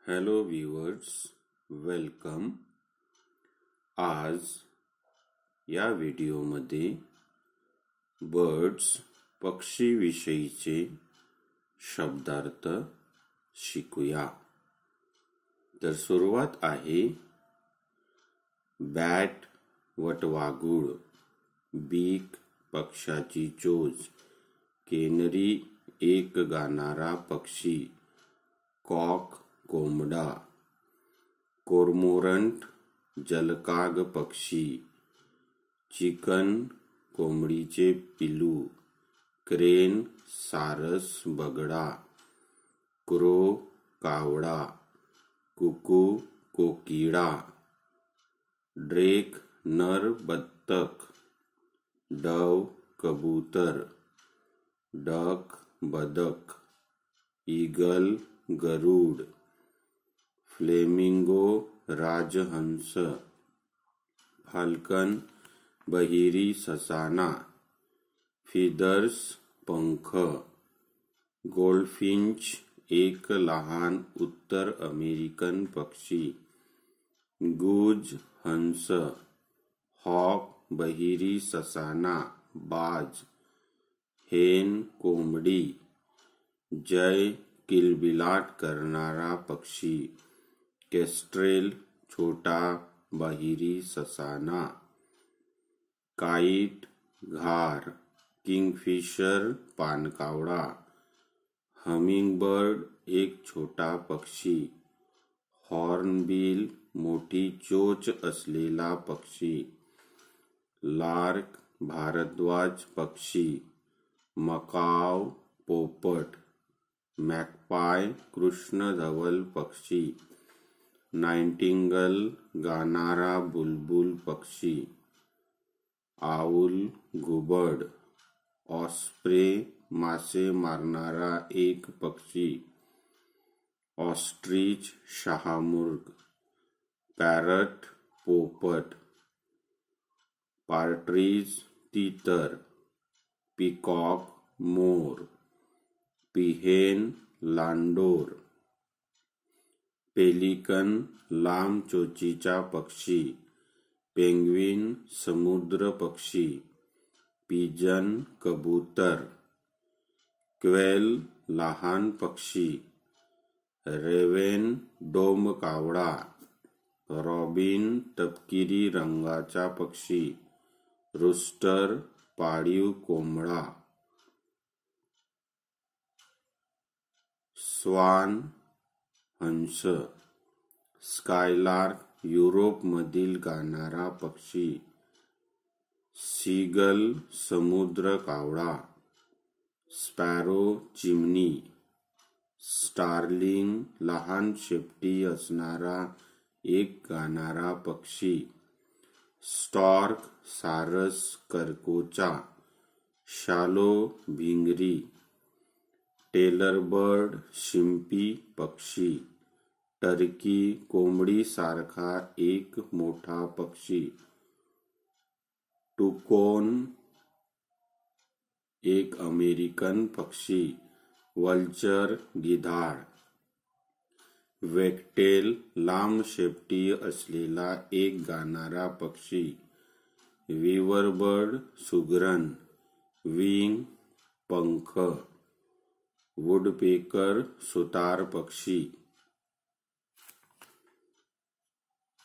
Hello viewers, welcome. आज या व्हिडिओमध्ये बर्ड्स पक्षीविषयीचे शब्दार्थ शिकूया. तर सुरुवात आहे. बॅट वटवाघूळ, बीक पक्षाची चोच, केनरी एक गाणारा पक्षी, कॉक कोंबडा, कोर्मोरंट जलकाग पक्षी, चिकन कोंबडीचे पिलू, क्रेन सारस बगळा, क्रो कावळा, कुकू कोकिळा, ड्रेक नर बत्तक, डव कबूतर, डक बदक, ईगल गरुड, फ्लेमिंगो राजहंस, फाल्कन बहिरी ससाना, फिदर्स पंख, गोल्डफिंच एक लहान उत्तर अमेरिकन पक्षी, गूज हंस, हॉक बहिरी ससाना बाज, हेन कोंबडी, जय किलबिलाट करणारा पक्षी, केस्ट्रेल छोटा बहिरी ससाना, काईट घार, किंगफिशर पाणकावळा, हमिंगबर्ड एक छोटा पक्षी, हॉर्नबिल मोठी चोच असलेला पक्षी, लार्क भारद्वाज पक्षी, मकाव पोपट, मॅकपाय कृष्णधवल पक्षी, नाइटिंगल गाणारा बुलबुल पक्षी, आऊल घुबड, ऑस्प्रे मासे मारणारा एक पक्षी, ऑस्ट्रिच शहामृग, पॅरट पोपट, पार्ट्रीज तीतर, पिकॉक मोर, पिहेन लांडोर, पेलिकन लांब चोचीचा पक्षी, पेंग्विन समुद्र पक्षी, पिजन कबूतर, क्वेल लहान पक्षी, रेवेन डोमकावळा, रॉबिन तपकिरी रंगाचा पक्षी, रूस्टर पाळीव कोंबडा, स्वान हंस, स्कायलार्क युरोपमधील गाणारा पक्षी, सीगल समुद्र कावळा, स्पॅरो चिमणी, स्टार्लिंग लहान शेपटी असणारा एक गाणारा पक्षी, स्टॉर्क सारस करकोचा, शालो भिंगरी, टेलरबर्ड शिंपी पक्षी, टर्की कोंबडी सारखा एक मोठा पक्षी, टुकोन एक अमेरिकन पक्षी, वल्चर गिधाड, वेकटेल लांब शेपटी असलेला एक गाणारा पक्षी, वीवरबर्ड सुगरण, विंग पंख, वुडपेकर सुतार पक्षी,